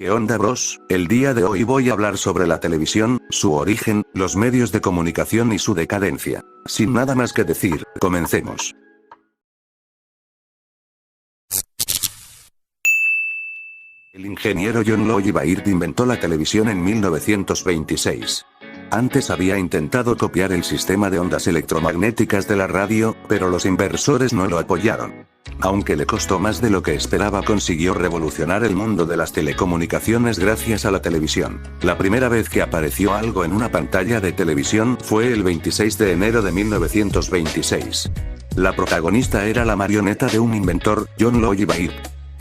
¿Qué onda, bros? El día de hoy voy a hablar sobre la televisión, su origen, los medios de comunicación y su decadencia. Sin nada más que decir, comencemos. El ingeniero John Lloyd Baird inventó la televisión en 1926. Antes había intentado copiar el sistema de ondas electromagnéticas de la radio, pero los inversores no lo apoyaron. Aunque le costó más de lo que esperaba, consiguió revolucionar el mundo de las telecomunicaciones gracias a la televisión. La primera vez que apareció algo en una pantalla de televisión fue el 26 de enero de 1926. La protagonista era la marioneta de un inventor, John Lloyd Baird.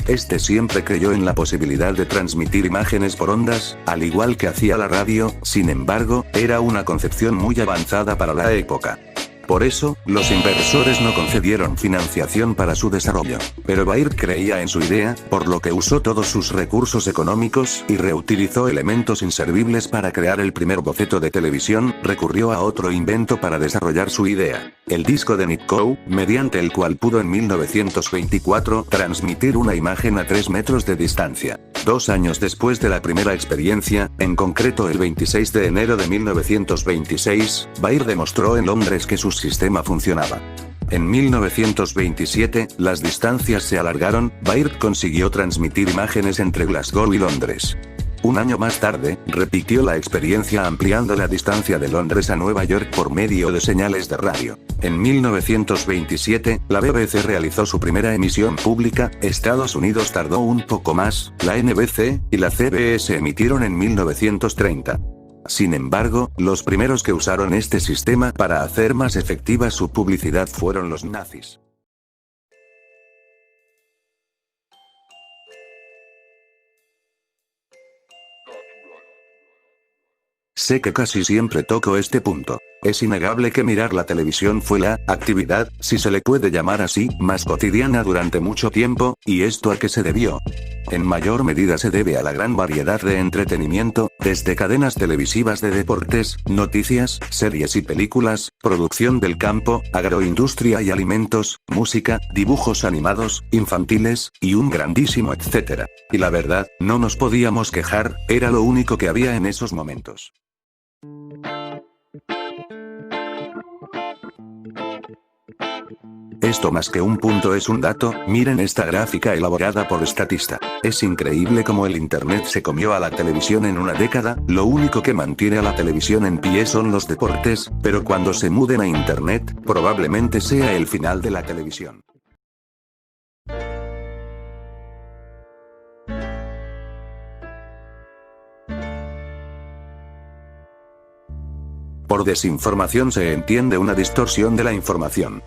Este siempre creyó en la posibilidad de transmitir imágenes por ondas, al igual que hacía la radio. Sin embargo, era una concepción muy avanzada para la época. Por eso, los inversores no concedieron financiación para su desarrollo. Pero Baird creía en su idea, por lo que usó todos sus recursos económicos y reutilizó elementos inservibles para crear el primer boceto de televisión. Recurrió a otro invento para desarrollar su idea: el disco de Nipkow, mediante el cual pudo en 1924 transmitir una imagen a 3 metros de distancia. 2 años después de la primera experiencia, en concreto el 26 de enero de 1926, Baird demostró en Londres que su sistema funcionaba. En 1927, las distancias se alargaron. Baird consiguió transmitir imágenes entre Glasgow y Londres. Un año más tarde, repitió la experiencia ampliando la distancia de Londres a Nueva York por medio de señales de radio. En 1927, la BBC realizó su primera emisión pública. Estados Unidos tardó un poco más, la NBC y la CBS emitieron en 1930. Sin embargo, los primeros que usaron este sistema para hacer más efectiva su publicidad fueron los nazis. Sé que casi siempre toco este punto. Es innegable que mirar la televisión fue la actividad, si se le puede llamar así, más cotidiana durante mucho tiempo. ¿Y esto a qué se debió? En mayor medida se debe a la gran variedad de entretenimiento, desde cadenas televisivas de deportes, noticias, series y películas, producción del campo, agroindustria y alimentos, música, dibujos animados, infantiles, y un grandísimo etcétera. Y la verdad, no nos podíamos quejar, era lo único que había en esos momentos. Esto más que un punto es un dato. Miren esta gráfica elaborada por Statista. Es increíble cómo el internet se comió a la televisión en una década. Lo único que mantiene a la televisión en pie son los deportes, pero cuando se muden a internet, probablemente sea el final de la televisión. Por desinformación se entiende una distorsión de la información.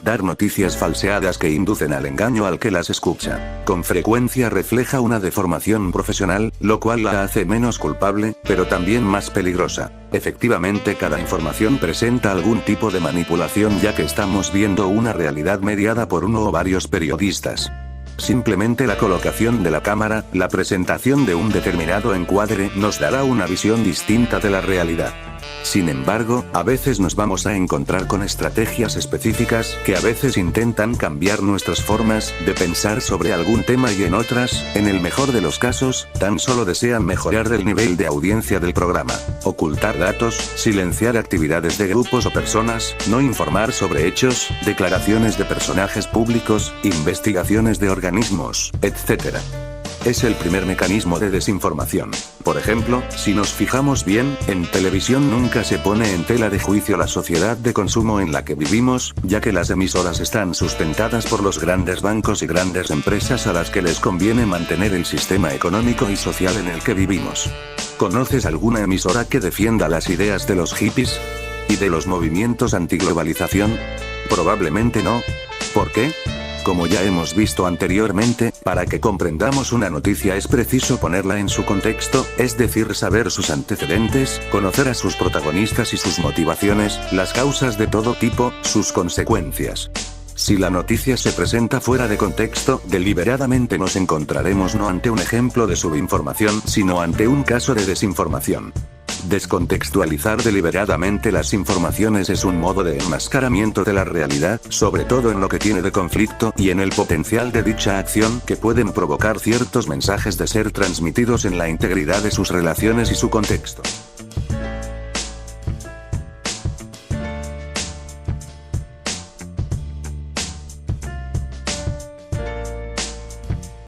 Dar noticias falseadas que inducen al engaño al que las escucha. Con frecuencia refleja una deformación profesional, lo cual la hace menos culpable, pero también más peligrosa. Efectivamente, cada información presenta algún tipo de manipulación, ya que estamos viendo una realidad mediada por uno o varios periodistas. Simplemente la colocación de la cámara, la presentación de un determinado encuadre, nos dará una visión distinta de la realidad. Sin embargo, a veces nos vamos a encontrar con estrategias específicas que a veces intentan cambiar nuestras formas de pensar sobre algún tema, y en otras, en el mejor de los casos, tan solo desean mejorar el nivel de audiencia del programa, ocultar datos, silenciar actividades de grupos o personas, no informar sobre hechos, declaraciones de personajes públicos, investigaciones de organismos, etc. Es el primer mecanismo de desinformación. Por ejemplo, si nos fijamos bien, en televisión nunca se pone en tela de juicio la sociedad de consumo en la que vivimos, ya que las emisoras están sustentadas por los grandes bancos y grandes empresas a las que les conviene mantener el sistema económico y social en el que vivimos. ¿Conoces alguna emisora que defienda las ideas de los hippies? ¿Y de los movimientos antiglobalización? Probablemente no. ¿Por qué? Como ya hemos visto anteriormente, para que comprendamos una noticia es preciso ponerla en su contexto, es decir, saber sus antecedentes, conocer a sus protagonistas y sus motivaciones, las causas de todo tipo, sus consecuencias. Si la noticia se presenta fuera de contexto, deliberadamente nos encontraremos no ante un ejemplo de subinformación, sino ante un caso de desinformación. Descontextualizar deliberadamente las informaciones es un modo de enmascaramiento de la realidad, sobre todo en lo que tiene de conflicto y en el potencial de dicha acción que pueden provocar ciertos mensajes de ser transmitidos en la integridad de sus relaciones y su contexto.